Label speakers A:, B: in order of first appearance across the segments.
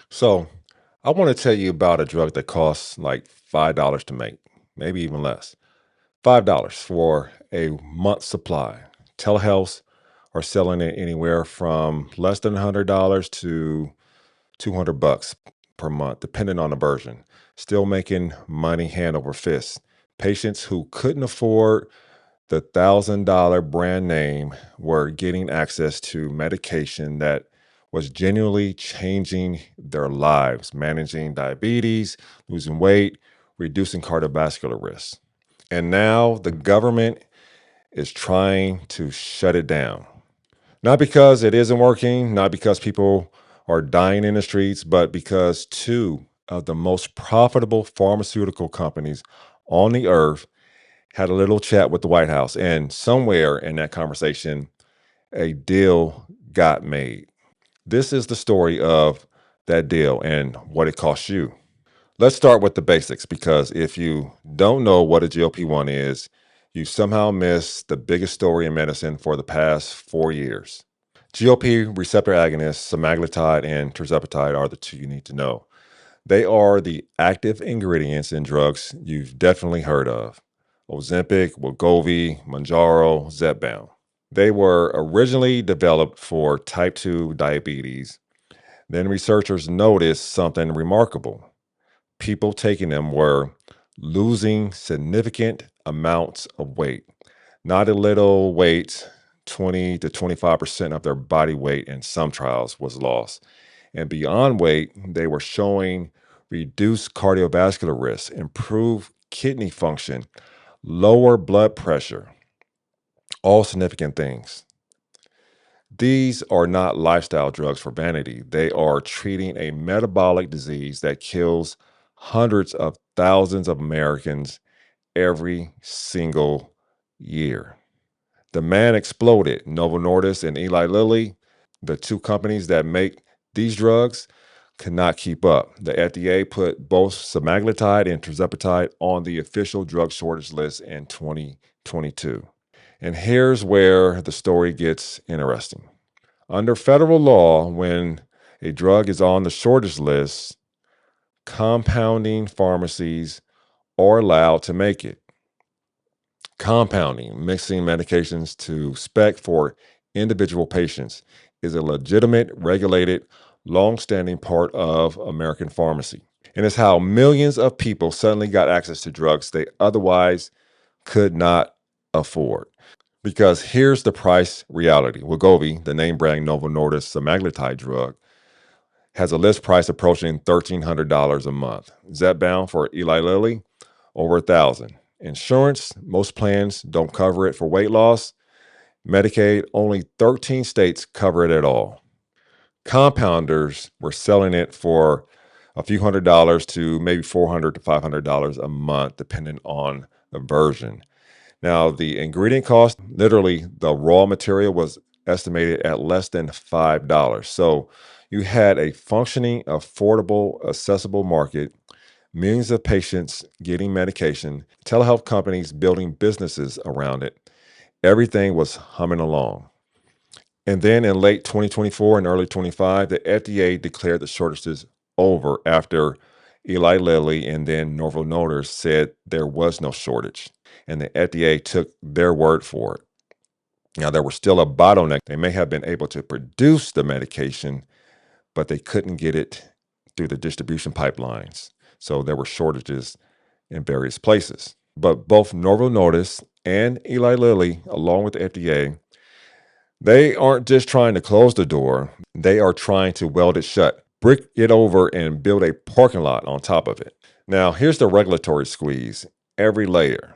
A: So, I want to tell you about a drug that costs like $5 to make, maybe even less. $5 for a month's supply. Telehealth are selling it anywhere from less than $100 to 200 bucks per month, depending on the version. Still making money hand over fist. Patients who couldn't afford the $1,000 brand name were getting access to medication that was genuinely changing their lives, managing diabetes, losing weight, reducing cardiovascular risk. And now the government is trying to shut it down. Not because it isn't working, not because people are dying in the streets, but because two of the most profitable pharmaceutical companies on the earth had a little chat with the White House. And somewhere in that conversation, a deal got made. This is the story of that deal and what it cost you. Let's start with the basics because if you don't know what a GLP-1 is, you somehow missed the biggest story in medicine for the past 4 years. GLP receptor agonists, semaglutide and tirzepatide, are the two you need to know. They are the active ingredients in drugs you've definitely heard of: Ozempic, Wegovy, Mounjaro, Zepbound. They were originally developed for type 2 diabetes. Then researchers noticed something remarkable. People taking them were losing significant amounts of weight. Not a little weight, 20 to 25% of their body weight in some trials was lost. And beyond weight, they were showing reduced cardiovascular risk, improved kidney function, lower blood pressure, all significant things. These are not lifestyle drugs for vanity. They are treating a metabolic disease that kills hundreds of thousands of Americans every single year. Demand exploded. Novo Nordisk and Eli Lilly, the two companies that make these drugs, could not keep up. The FDA put both semaglutide and tirzepatide on the official drug shortage list in 2022. And here's where the story gets interesting. Under federal law, when a drug is on the shortage list, compounding pharmacies are allowed to make it. Compounding, mixing medications to spec for individual patients, is a legitimate, regulated, long-standing part of American pharmacy. And it's how millions of people suddenly got access to drugs they otherwise could not afford. Because here's the price reality. Wegovy, the name brand Novo Nordisk semaglutide drug, has a list price approaching $1,300 a month. Zepbound for Eli Lilly, over $1,000. Insurance, most plans don't cover it for weight loss. Medicaid, only 13 states cover it at all. Compounders were selling it for a few $100s to maybe $400 to $500 a month, depending on the version. Now, the ingredient cost, literally the raw material, was estimated at less than $5. So you had a functioning, affordable, accessible market, millions of patients getting medication, telehealth companies building businesses around it. Everything was humming along. And then in late 2024 and early 25, the FDA declared the shortages over after Eli Lilly and then Novo Nordisk said there was no shortage. And the FDA took their word for it. Now, there was still a bottleneck. They may have been able to produce the medication, but they couldn't get it through the distribution pipelines. So there were shortages in various places. But both Novo Nordisk and Eli Lilly, along with the FDA, they aren't just trying to close the door, they are trying to weld it shut, brick it over, and build a parking lot on top of it. Now, here's the regulatory squeeze: every layer.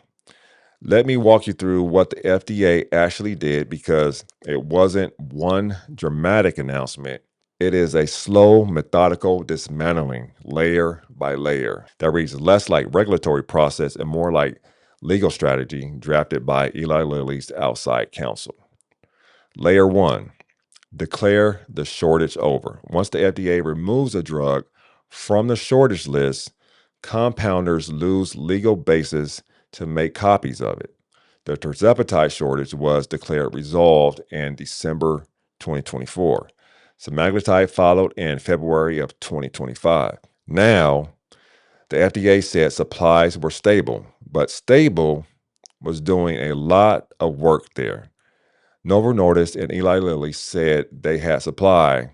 A: Let me walk you through what the FDA actually did because it wasn't one dramatic announcement. It is a slow, methodical dismantling, layer by layer, that reads less like regulatory process and more like legal strategy drafted by Eli Lilly's outside counsel. Layer one: declare the shortage over. Once the FDA removes a drug from the shortage list, compounders lose legal basis to make copies of it. The tirzepatide shortage was declared resolved in December 2024. Semaglutide followed in February of 2025. Now, the FDA said supplies were stable, but stable was doing a lot of work there. Novo Nordisk and Eli Lilly said they had supply.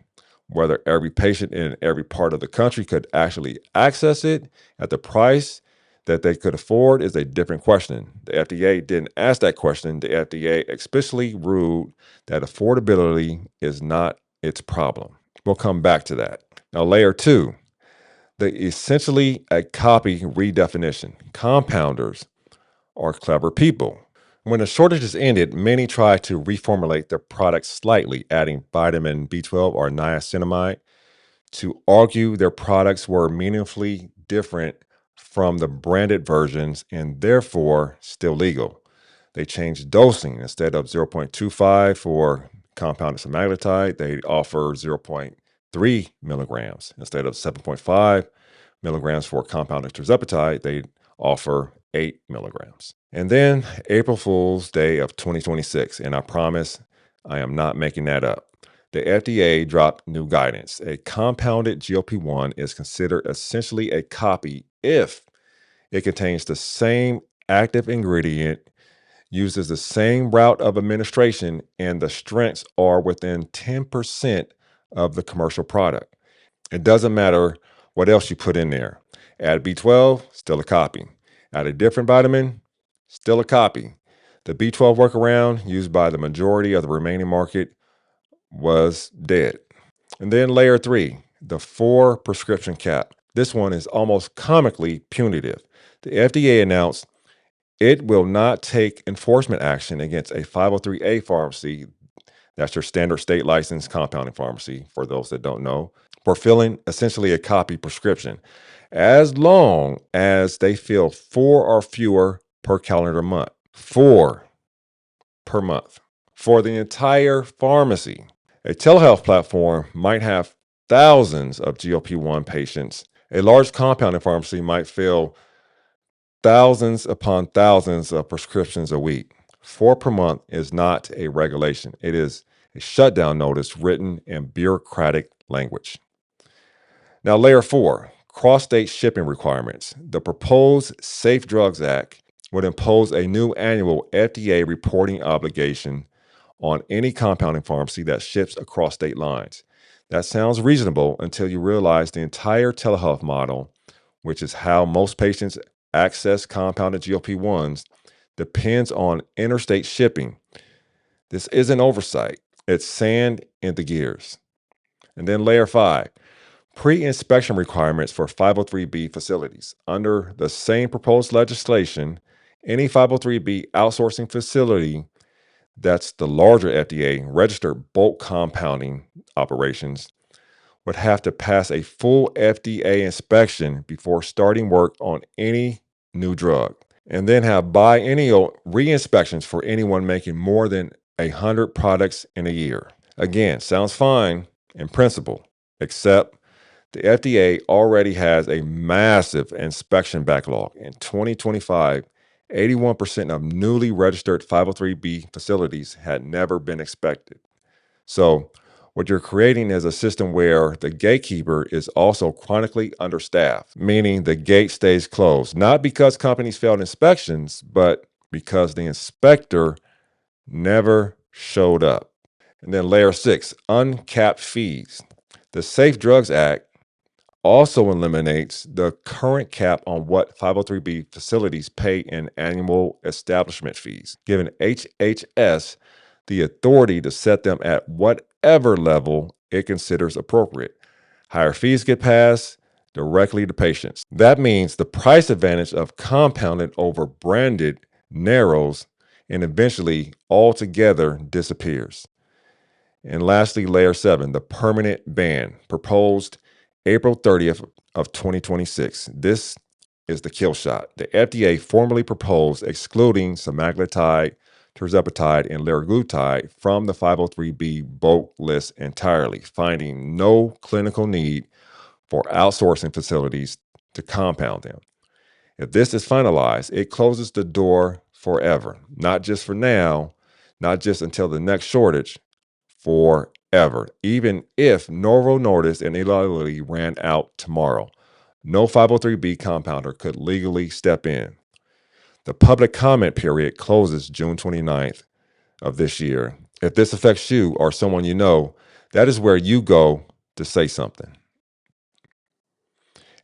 A: Whether every patient in every part of the country could actually access it at the price that they could afford is a different question. The FDA didn't ask that question. The FDA explicitly ruled that affordability is not its problem. We'll come back to that. Now, layer two, the essentially a copy redefinition. Compounders are clever people. When the shortages ended, many tried to reformulate their products slightly, adding vitamin B12 or niacinamide to argue their products were meaningfully different from the branded versions and therefore still legal. They changed dosing. Instead of 0.25 for compounded semaglutide, they offer 0.3 milligrams. Instead of 7.5 milligrams for compounded tirzepatide, they offer 8 milligrams. And then April Fool's Day of 2026, and I promise I am not making that up. The FDA dropped new guidance. A compounded GLP-1 is considered essentially a copy if it contains the same active ingredient, uses the same route of administration, and the strengths are within 10% of the commercial product. It doesn't matter what else you put in there. Add B12, still a copy. Add a different vitamin, still a copy. The B12 workaround used by the majority of the remaining market was dead. And then layer three, the 4 prescription cap. This one is almost comically punitive. The FDA announced it will not take enforcement action against a 503A pharmacy, that's your standard state licensed compounding pharmacy, for those that don't know, for filling essentially a copy prescription, as long as they fill 4 or fewer per calendar month. 4 per month for the entire pharmacy. A telehealth platform might have thousands of GLP-1 patients. A large compounding pharmacy might fill thousands upon thousands of prescriptions a week. 4 per month is not a regulation. It is a shutdown notice written in bureaucratic language. Now, layer 4, cross-state shipping requirements. The proposed Safe Drugs Act would impose a new annual FDA reporting obligation on any compounding pharmacy that ships across state lines. That sounds reasonable until you realize the entire telehealth model, which is how most patients access compounded GLP-1s, depends on interstate shipping. This isn't oversight, it's sand in the gears. And then layer 5, pre-inspection requirements for 503B facilities. Under the same proposed legislation, any 503B outsourcing facility that's the larger FDA registered bulk compounding operations would have to pass a full FDA inspection before starting work on any new drug, and then have biennial re-inspections for anyone making more than 100 products in a year. Again, sounds fine in principle, except the FDA already has a massive inspection backlog. In 2025, 81% of newly registered 503B facilities had never been inspected. So, what you're creating is a system where the gatekeeper is also chronically understaffed, meaning the gate stays closed, not because companies failed inspections, but because the inspector never showed up. And then layer 6, uncapped fees. The Safe Drugs Act also eliminates the current cap on what 503B facilities pay in annual establishment fees, giving HHS the authority to set them at whatever level it considers appropriate. Higher fees get passed directly to patients. That means the price advantage of compounded over branded narrows and eventually altogether disappears. And lastly, layer 7, the permanent ban, proposed April 30th of 2026. This is the kill shot. The FDA formally proposed excluding semaglutide, tirzepatide, and liraglutide from the 503B bulk list entirely, finding no clinical need for outsourcing facilities to compound them. If this is finalized, it closes the door forever, not just for now, not just until the next shortage, forever. ever, even if Novo Nordisk and Eli Lilly ran out tomorrow. No 503B compounder could legally step in. The public comment period closes June 29th of this year. If this affects you or someone you know, that is where you go to say something.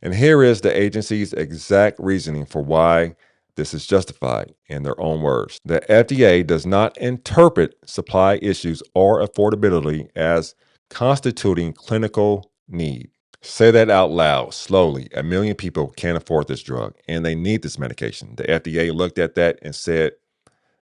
A: And here is the agency's exact reasoning for why this is justified in their own words. The FDA does not interpret supply issues or affordability as constituting clinical need. Say that out loud, slowly. 1 million people can't afford this drug and they need this medication. The FDA looked at that and said,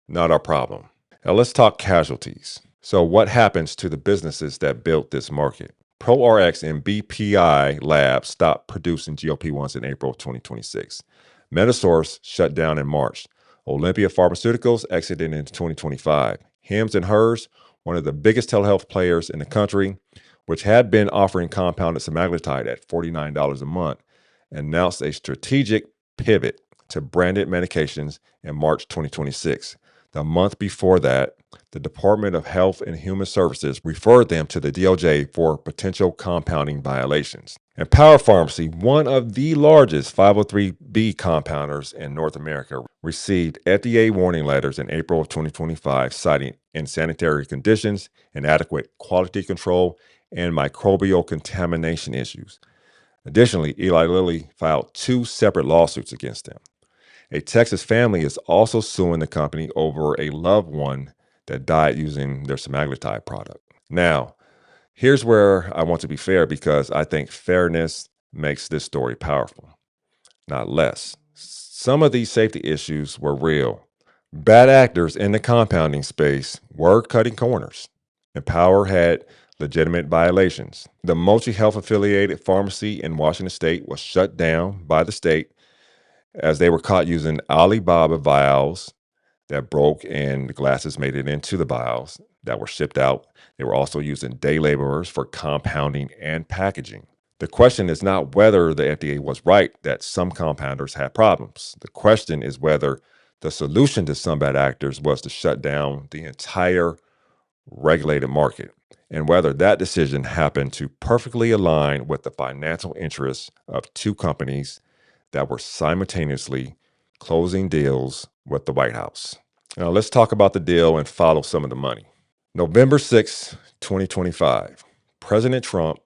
A: not our problem. Now let's talk casualties. So what happens to the businesses that built this market? ProRx and BPI Labs stopped producing GLP-1s in April of 2026. Metasource shut down in March. Olympia Pharmaceuticals exited in 2025. Hims and Hers, one of the biggest telehealth players in the country, which had been offering compounded semaglutide at $49 a month, announced a strategic pivot to branded medications in March 2026. The month before that, the Department of Health and Human Services referred them to the DOJ for potential compounding violations. And Power Pharmacy, one of the largest 503B compounders in North America, received FDA warning letters in April of 2025 citing insanitary conditions, inadequate quality control, and microbial contamination issues. Additionally, Eli Lilly filed 2 separate lawsuits against them. A Texas family is also suing the company over a loved one that died using their semaglutide product. Now, here's where I want to be fair because I think fairness makes this story powerful, not less. Some of these safety issues were real. Bad actors in the compounding space were cutting corners, and Power had legitimate violations. The Mochi Health affiliated pharmacy in Washington state was shut down by the state as they were caught using Alibaba vials that broke and the glasses made it into the vials that were shipped out. They were also using day laborers for compounding and packaging. The question is not whether the FDA was right that some compounders had problems. The question is whether the solution to some bad actors was to shut down the entire regulated market, and whether that decision happened to perfectly align with the financial interests of 2 companies that were simultaneously closing deals with the White House. Now, let's talk about the deal and follow some of the money. November 6, 2025, President Trump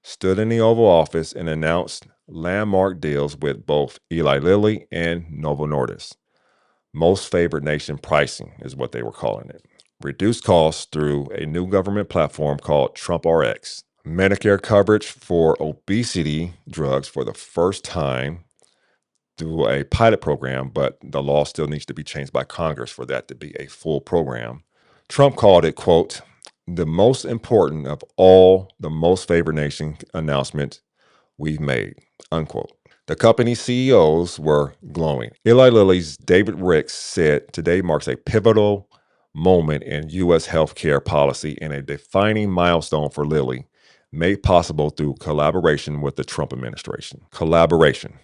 A: stood in the Oval Office and announced landmark deals with both Eli Lilly and Novo Nordisk. Most favored nation pricing is what they were calling it. Reduced costs through a new government platform called Trump RX. Medicare coverage for obesity drugs for the first time through a pilot program, but the law still needs to be changed by Congress for that to be a full program. Trump called it, quote, the most important of all the most favored nation announcements we've made, unquote. The company's CEOs were glowing. Eli Lilly's David Ricks said today marks a pivotal moment in U.S. healthcare policy and a defining milestone for Lilly, made possible through collaboration with the Trump administration. Collaboration.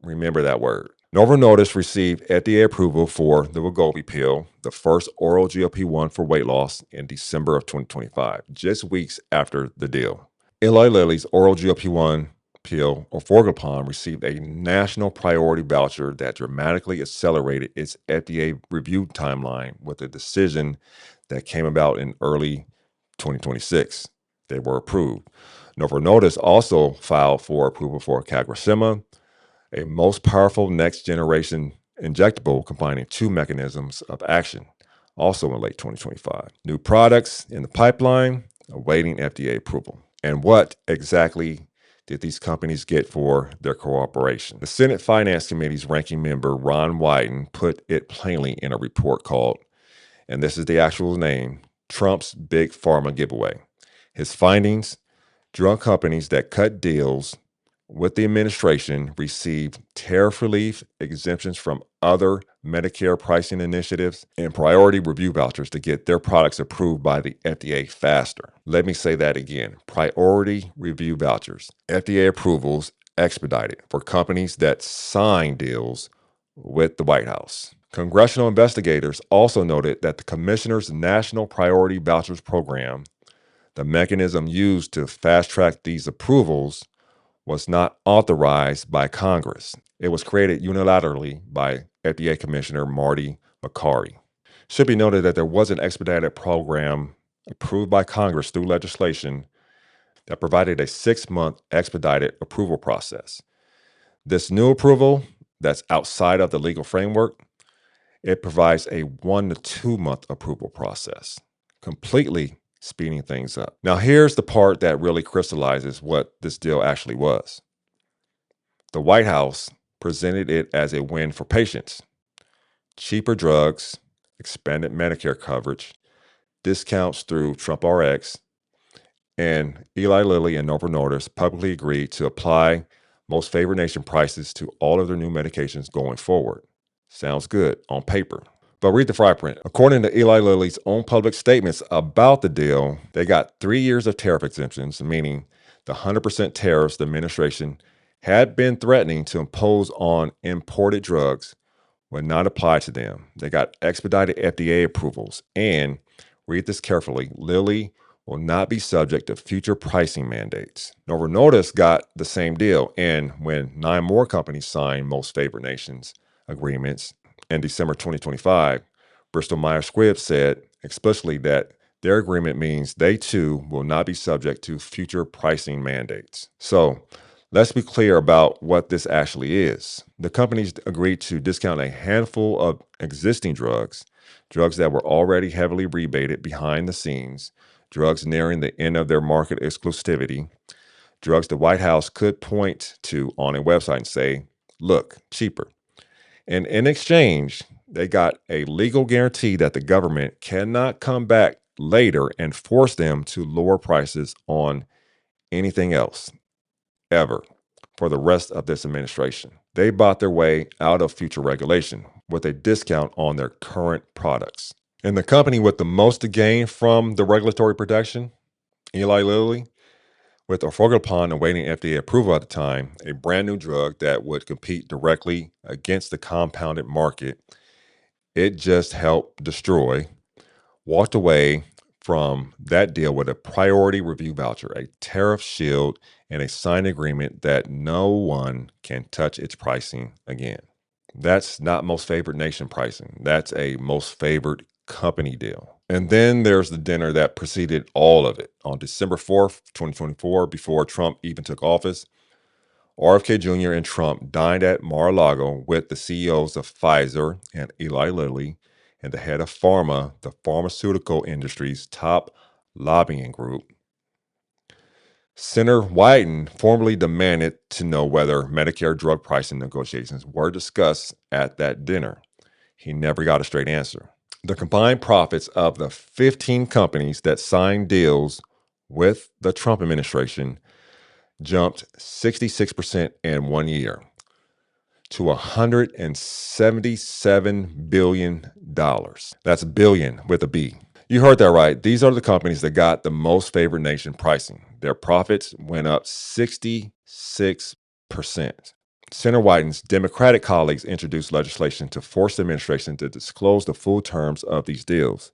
A: Remember that word. Novo Nordisk received FDA approval for the Wegovy pill, the first oral GLP-1 for weight loss, in December of 2025, just weeks after the deal. Eli Lilly's oral GLP-1 pill, orforglipron, received a national priority voucher that dramatically accelerated its FDA review timeline with a decision that came about in early 2026. They were approved. Novo Nordisk also filed for approval for CagriSema, a most powerful next-generation injectable combining 2 mechanisms of action, also in late 2025. New products in the pipeline, awaiting FDA approval. And what exactly did these companies get for their cooperation? The Senate Finance Committee's ranking member, Ron Wyden, put it plainly in a report called, and this is the actual name, Trump's Big Pharma Giveaway. His findings: drug companies that cut deals with the administration received tariff relief, exemptions from other Medicare pricing initiatives, and priority review vouchers to get their products approved by the FDA faster. Let me say that again. Priority review vouchers. FDA approvals expedited for companies that sign deals with the White House. Congressional investigators also noted that the commissioner's National Priority Vouchers Program, The mechanism used to fast track these approvals was not authorized by Congress. It was created unilaterally by FDA Commissioner Marty McCarty. Should be noted that there was an expedited program approved by Congress through legislation that provided a 6-month expedited approval process. This new approval that's outside of the legal framework, it provides a 1 to 2 month approval process, completely speeding things up. Now, here's the part that really crystallizes what this deal actually was. The White House presented it as a win for patients. Cheaper drugs, expanded Medicare coverage, discounts through Trump RX, and Eli Lilly and Novo Nordisk publicly agreed to apply most favored nation prices to all of their new medications going forward. Sounds good on paper. But read the fine print. According to Eli Lilly's own public statements about the deal, they got 3 years of tariff exemptions, meaning the 100% tariffs the administration had been threatening to impose on imported drugs would not apply to them. They got expedited FDA approvals, and read this carefully, Lilly will not be subject to future pricing mandates. Novo Nordisk got the same deal, and when 9 more companies signed most favored nations agreements in December 2025, Bristol Myers Squibb said explicitly that their agreement means they too will not be subject to future pricing mandates. So let's be clear about what this actually is. The companies agreed to discount a handful of existing drugs that were already heavily rebated behind the scenes, drugs nearing the end of their market exclusivity, drugs the White House could point to on a website and say, look, cheaper. And in exchange, they got a legal guarantee that the government cannot come back later and force them to lower prices on anything else, ever, for the rest of this administration. They bought their way out of future regulation with a discount on their current products. And the company with the most to gain from the regulatory protection, Eli Lilly, with orforglipron awaiting FDA approval at the time, a brand new drug that would compete directly against the compounded market, it just helped destroy, walked away from that deal with a priority review voucher, a tariff shield, and a signed agreement that no one can touch its pricing again. That's not most favored nation pricing. That's a most favored company deal. And then there's the dinner that preceded all of it. On December 4th, 2024, before Trump even took office, RFK Jr. and Trump dined at Mar-a-Lago with the CEOs of Pfizer and Eli Lilly and the head of Pharma, the pharmaceutical industry's top lobbying group. Senator Wyden formally demanded to know whether Medicare drug pricing negotiations were discussed at that dinner. He never got a straight answer. The combined profits of the 15 companies that signed deals with the Trump administration jumped 66% in 1 year to $177 billion. That's billion with a B. You heard that right. These are the companies that got the most favored nation pricing. Their profits went up 66%. Senator Wyden's Democratic colleagues introduced legislation to force the administration to disclose the full terms of these deals.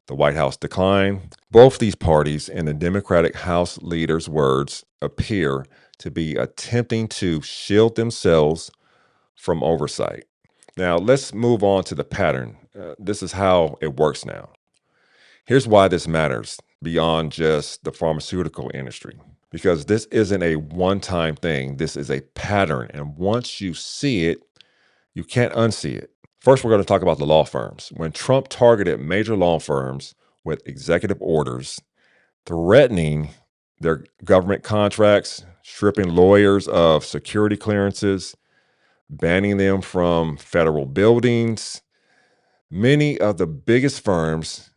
A: The White House declined. Both these parties, in the Democratic House leader's words, appear to be attempting to shield themselves from oversight. Now, let's move on to the pattern. This is how it works now. Here's why this matters beyond just the pharmaceutical industry. Because this isn't a one-time thing. This is a pattern. And once you see it, you can't unsee it. First, we're going to talk about the law firms. When Trump targeted major law firms with executive orders threatening their government contracts, stripping lawyers of security clearances, banning them from federal buildings, many of the biggest firms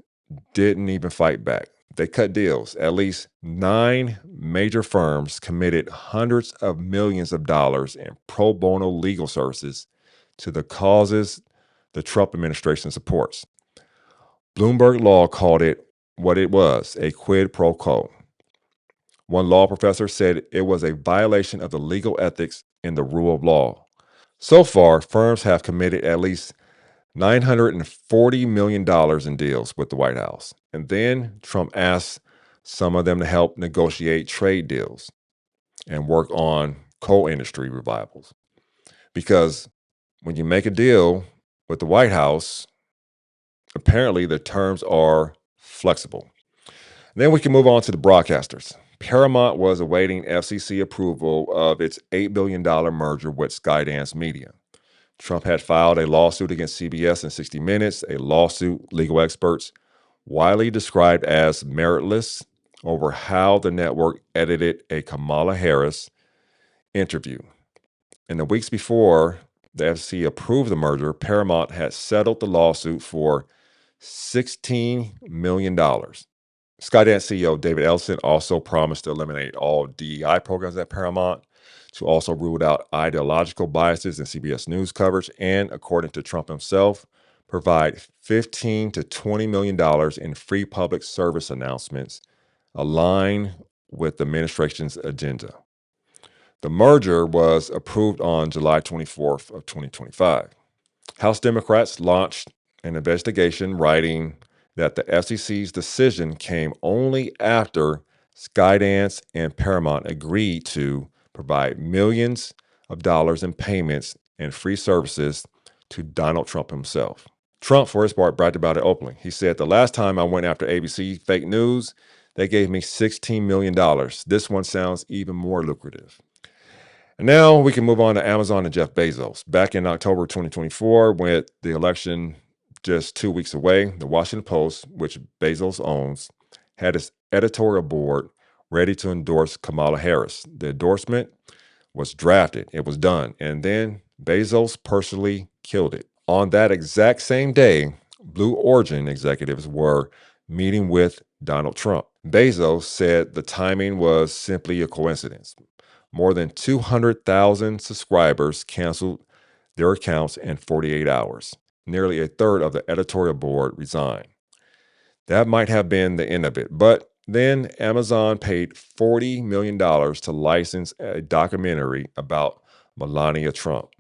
A: didn't even fight back. They cut deals. At least 9 major firms committed hundreds of millions of dollars in pro bono legal services to the causes the Trump administration supports. Bloomberg Law called it what it was, a quid pro quo. One law professor said it was a violation of the legal ethics and the rule of law. So far, firms have committed at least $940 million in deals with the White House. And then Trump asked some of them to help negotiate trade deals and work on coal industry revivals. Because when you make a deal with the White House, apparently the terms are flexible. Then we can move on to the broadcasters. Paramount was awaiting FCC approval of its $8 billion merger with Skydance Media. Trump had filed a lawsuit against CBS and 60 Minutes, a lawsuit legal experts widely described as meritless over how the network edited a Kamala Harris interview. In the weeks before the FCC approved the merger, Paramount had settled the lawsuit for $16 million. Skydance CEO David Ellison also promised to eliminate all DEI programs at Paramount, to also rule out ideological biases in CBS News coverage, and, according to Trump himself, provide $15 to $20 million in free public service announcements aligned with the administration's agenda. The merger was approved on July 24th of 2025. House Democrats launched an investigation, writing that the FCC's decision came only after Skydance and Paramount agreed to provide millions of dollars in payments and free services to Donald Trump himself. Trump, for his part, bragged about it openly. He said, "The last time I went after ABC fake news, they gave me $16 million. This one sounds even more lucrative." And now we can move on to Amazon and Jeff Bezos. Back in October 2024, with the election just 2 weeks away, the Washington Post, which Bezos owns, had its editorial board ready to endorse Kamala Harris. The endorsement was drafted, it was done, and then Bezos personally killed it. On that exact same day, Blue Origin executives were meeting with Donald Trump. Bezos said the timing was simply a coincidence. More than 200,000 subscribers canceled their accounts in 48 hours. Nearly a third of the editorial board resigned. That might have been the end of it. But then Amazon paid $40 million to license a documentary about Melania Trump,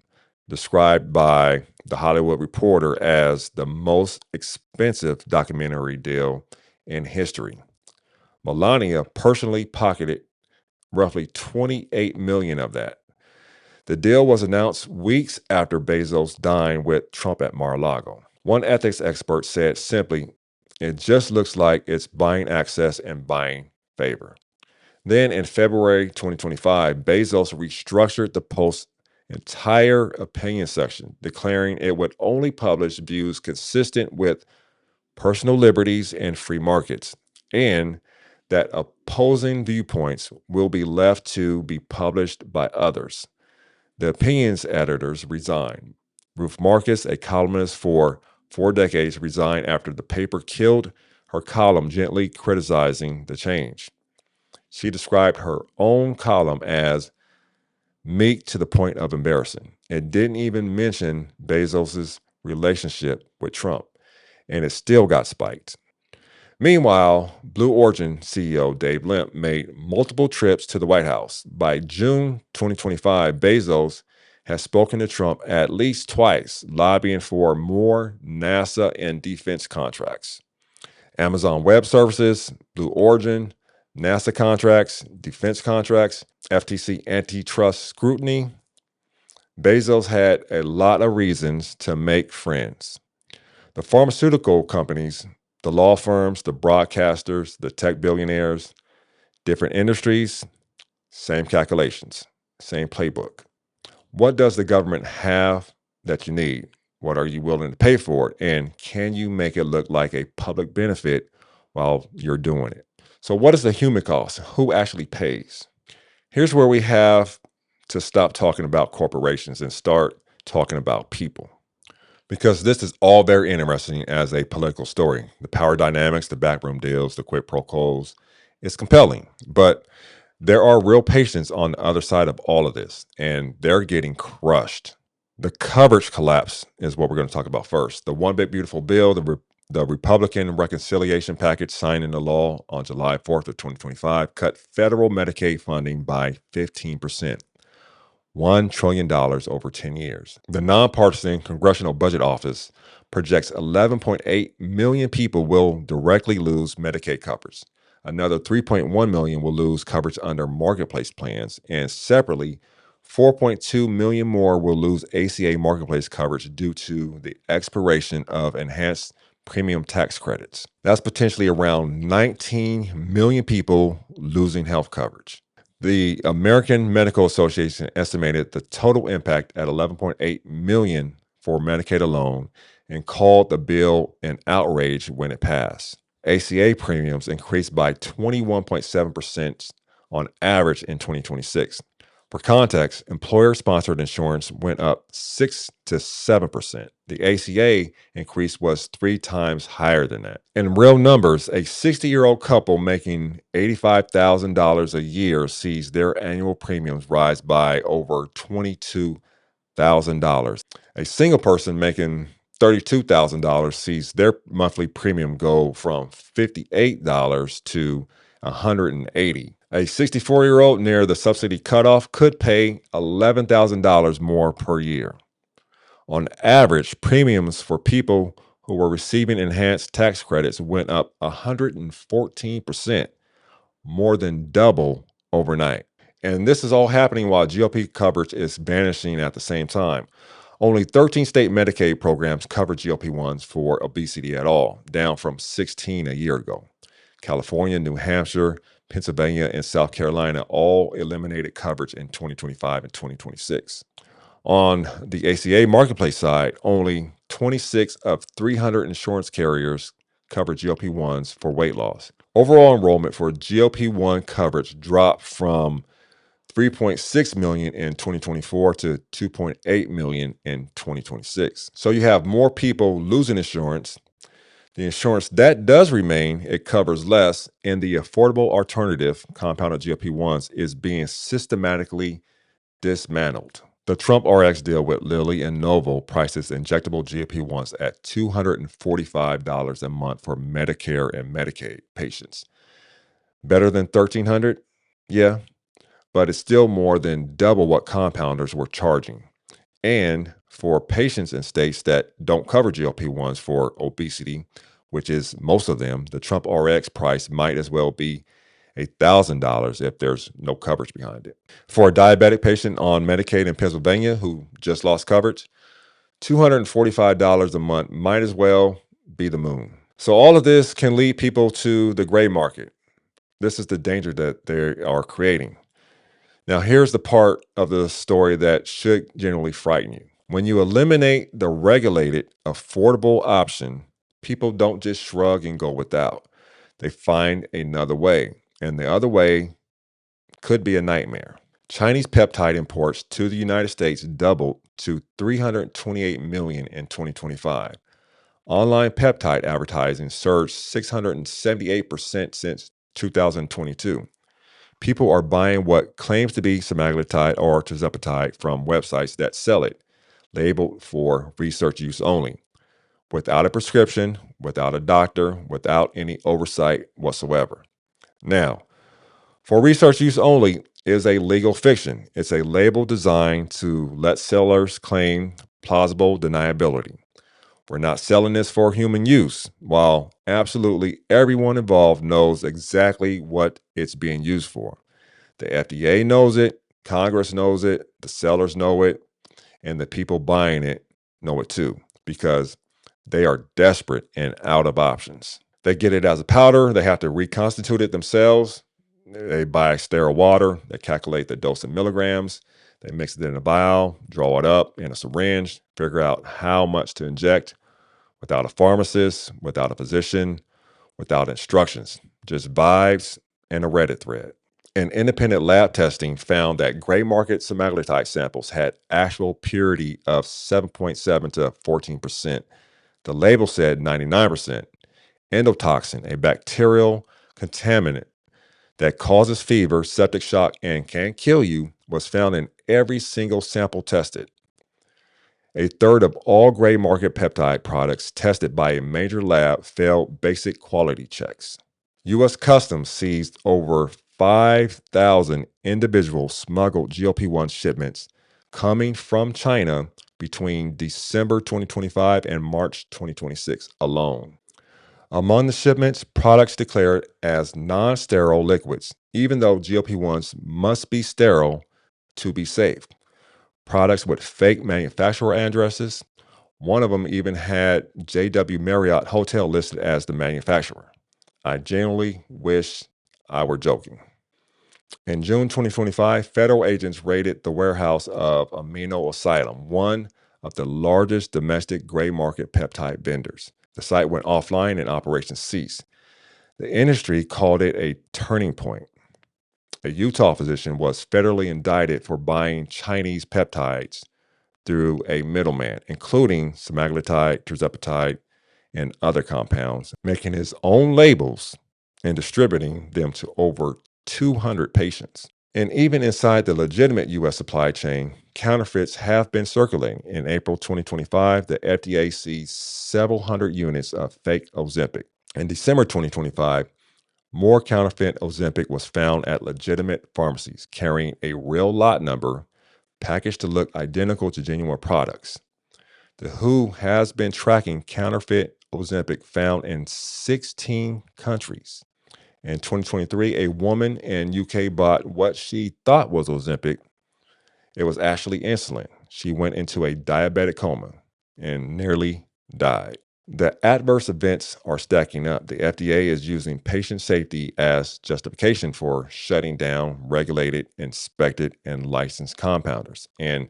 A: described by The Hollywood Reporter as the most expensive documentary deal in history. Melania personally pocketed roughly $28 million of that. The deal was announced weeks after Bezos dined with Trump at Mar-a-Lago. One ethics expert said simply, "It just looks like it's buying access and buying favor." Then in February 2025, Bezos restructured the Post's entire opinion section, declaring it would only publish views consistent with personal liberties and free markets, and that opposing viewpoints will be left to be published by others. The opinions editors resigned. Ruth Marcus, a columnist for 4 decades, resigned after the paper killed her column, gently criticizing the change. She described her own column as meek to the point of embarrassing. It didn't even mention Bezos' relationship with Trump, and it still got spiked. Meanwhile, Blue Origin CEO Dave Limp made multiple trips to the White House. By June 2025, Bezos has spoken to Trump at least twice, lobbying for more NASA and defense contracts. Amazon Web Services, Blue Origin, NASA contracts, defense contracts, FTC antitrust scrutiny. Bezos had a lot of reasons to make friends. The pharmaceutical companies, the law firms, the broadcasters, the tech billionaires, different industries, same calculations, same playbook. What does the government have that you need? What are you willing to pay for it? And can you make it look like a public benefit while you're doing it? So what is the human cost? Who actually pays? Here's where we have to stop talking about corporations and start talking about people. Because this is all very interesting as a political story. The power dynamics, the backroom deals, the quid pro quos, it's compelling. But there are real patients on the other side of all of this, and they're getting crushed. The coverage collapse is what we're going to talk about first. The One Big Beautiful Bill, the Republican reconciliation package signed into law on July 4th of 2025, cut federal Medicaid funding by 15%. $1 trillion over 10 years. The nonpartisan Congressional Budget Office projects 11.8 million people will directly lose Medicaid coverage. Another 3.1 million will lose coverage under marketplace plans, and separately, 4.2 million more will lose ACA marketplace coverage due to the expiration of enhanced premium tax credits. That's potentially around 19 million people losing health coverage. The American Medical Association estimated the total impact at 11.8 million for Medicaid alone and called the bill an outrage when it passed. ACA premiums increased by 21.7% on average in 2026. For context, employer-sponsored insurance went up 6 to 7%. The ACA increase was 3 times higher than that. In real numbers, a 60-year-old couple making $85,000 a year sees their annual premiums rise by over $22,000. A single person making $32,000 sees their monthly premium go from $58 to $180. A 64-year-old near the subsidy cutoff could pay $11,000 more per year. On average, premiums for people who were receiving enhanced tax credits went up 114%, more than double overnight. And this is all happening while GLP coverage is vanishing at the same time. Only 13 state Medicaid programs cover GLP-1s for obesity at all, down from 16 a year ago. California, New Hampshire, Pennsylvania, and South Carolina all eliminated coverage in 2025 and 2026. On the ACA marketplace side, only 26 of 300 insurance carriers cover GLP-1s for weight loss. Overall enrollment for GLP-1 coverage dropped from 3.6 million in 2024 to 2.8 million in 2026. So you have more people losing insurance. The insurance that does remain, it covers less, and the affordable alternative, compounded GLP-1s, is being systematically dismantled. The Trump RX deal with Lilly and Novo prices injectable GLP-1s at $245 a month for Medicare and Medicaid patients. Better than $1,300? Yeah, but it's still more than double what compounders were charging. And for patients in states that don't cover GLP-1s for obesity, which is most of them, the Trump RX price might as well be $1,000 if there's no coverage behind it. For a diabetic patient on Medicaid in Pennsylvania who just lost coverage, $245 a month might as well be the moon. So all of this can lead people to the gray market. This is the danger that they are creating. Now, here's the part of the story that should generally frighten you. When you eliminate the regulated, affordable option, people don't just shrug and go without. They find another way. And the other way could be a nightmare. Chinese peptide imports to the United States doubled to 328 million in 2025. Online peptide advertising surged 678% since 2022. People are buying what claims to be semaglutide or tirzepatide from websites that sell it, labeled for research use only, without a prescription, without a doctor, without any oversight whatsoever. Now, for research use only is a legal fiction. It's a label designed to let sellers claim plausible deniability. We're not selling this for human use, while absolutely everyone involved knows exactly what it's being used for. The FDA knows it, Congress knows it, the sellers know it, and the people buying it know it too, because they are desperate and out of options. They get it as a powder, they have to reconstitute it themselves. They buy sterile water, they calculate the dose in milligrams, they mix it in a vial, draw it up in a syringe, figure out how much to inject without a pharmacist, without a physician, without instructions, just vibes and a Reddit thread. And independent lab testing found that gray market semaglutide samples had actual purity of 7.7 to 14%. The label said 99%. Endotoxin, a bacterial contaminant that causes fever, septic shock, and can kill you, was found in every single sample tested. A third of all gray market peptide products tested by a major lab failed basic quality checks. U.S. Customs seized over 5,000 individual smuggled GLP-1 shipments coming from China between December 2025 and March 2026 alone. Among the shipments, products declared as non-sterile liquids, even though GLP-1s must be sterile to be safe. Products with fake manufacturer addresses. One of them even had JW Marriott Hotel listed as the manufacturer. I genuinely wish I were joking. In June 2025, federal agents raided the warehouse of Amino Asylum, one of the largest domestic gray market peptide vendors. The site went offline and operations ceased. The industry called it a turning point. A Utah physician was federally indicted for buying Chinese peptides through a middleman, including semaglutide, tirzepatide, and other compounds, making his own labels and distributing them to over 200 patients. And even inside the legitimate U.S. supply chain, counterfeits have been circulating. In April 2025, the FDA seized several hundred units of fake Ozempic. In December 2025, more counterfeit Ozempic was found at legitimate pharmacies carrying a real lot number packaged to look identical to genuine products. The WHO has been tracking counterfeit Ozempic found in 16 countries. In 2023, a woman in UK bought what she thought was Ozempic. It was actually insulin. She went into a diabetic coma and nearly died. The adverse events are stacking up. The FDA is using patient safety as justification for shutting down regulated, inspected, and licensed compounders. And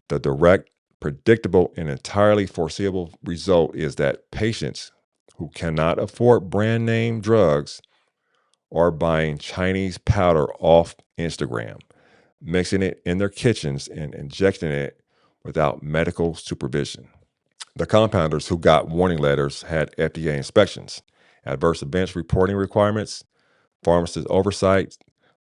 A: the direct, predictable, and entirely foreseeable result is that patients who cannot afford brand name drugs are buying Chinese powder off Instagram, mixing it in their kitchens and injecting it without medical supervision. The compounders who got warning letters had FDA inspections, adverse events reporting requirements, pharmacist oversight,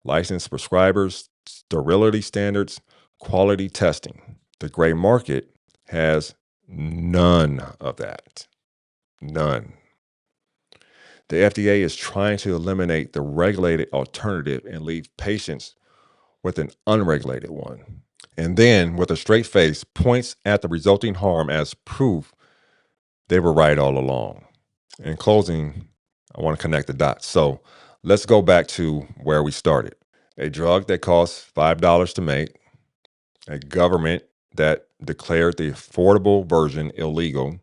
A: licensed prescribers, sterility standards, quality testing. The gray market has none of that. None. The FDA is trying to eliminate the regulated alternative and leave patients with an unregulated one. And then, with a straight face, points at the resulting harm as proof they were right all along. In closing, I want to connect the dots. So let's go back to where we started. A drug that costs $5 to make, a government that declared the affordable version illegal,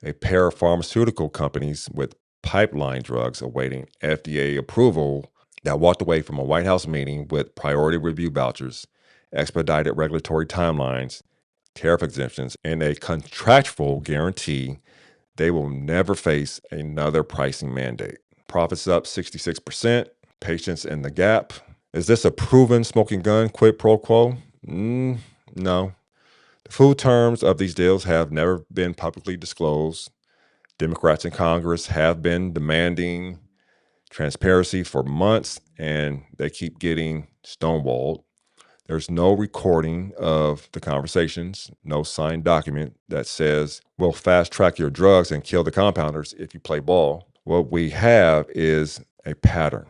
A: a pair of pharmaceutical companies with pipeline drugs awaiting FDA approval that walked away from a White House meeting with priority review vouchers, expedited regulatory timelines, tariff exemptions, and a contractual guarantee they will never face another pricing mandate. Profits up 66%, patients in the gap. Is this a proven smoking gun quid pro quo? No. The full terms of these deals have never been publicly disclosed. Democrats in Congress have been demanding transparency for months, and they keep getting stonewalled. There's no recording of the conversations, no signed document that says, we'll fast track your drugs and kill the compounders if you play ball. What we have is a pattern.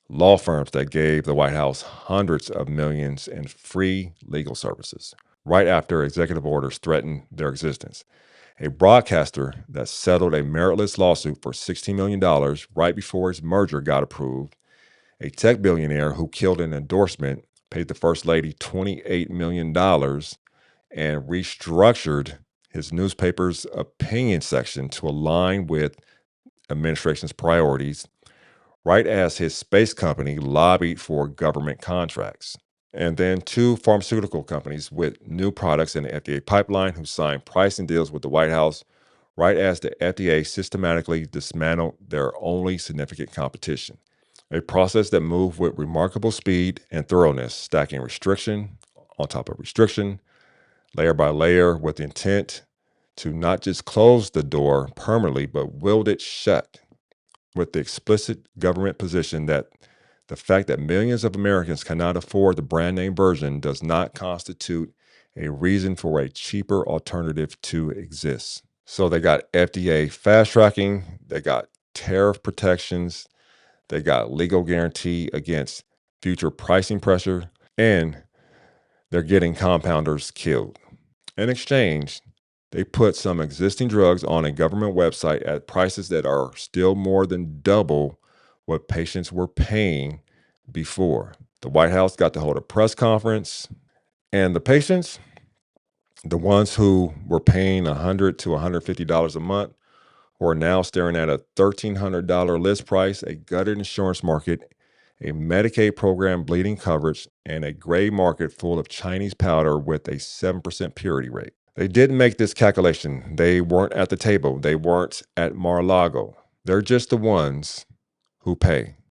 A: Law firms that gave the White House hundreds of millions in free legal services right after executive orders threatened their existence. A broadcaster that settled a meritless lawsuit for $16 million right before his merger got approved. A tech billionaire who killed an endorsement paid the First Lady $28 million and restructured his newspaper's opinion section to align with administration's priorities, right as his space company lobbied for government contracts. And then two pharmaceutical companies with new products in the FDA pipeline who signed pricing deals with the White House, right as the FDA systematically dismantled their only significant competition. A process that moved with remarkable speed and thoroughness, stacking restriction on top of restriction, layer by layer, with the intent to not just close the door permanently, but wield it shut, with the explicit government position that the fact that millions of Americans cannot afford the brand name version does not constitute a reason for a cheaper alternative to exist. So they got FDA fast tracking, they got tariff protections, they got legal guarantee against future pricing pressure, and they're getting compounders killed. In exchange, They put some existing drugs on a government website at prices that are still more than double what patients were paying before. The White House got to hold a press conference, and the patients, the ones who were paying $100 to $150 a month, who are now staring at a $1,300 list price, a gutted insurance market, a Medicaid program bleeding coverage, and a gray market full of Chinese powder with a 7% purity rate. They didn't make this calculation. They weren't at the table. They weren't at Mar-a-Lago. They're just the ones who pay.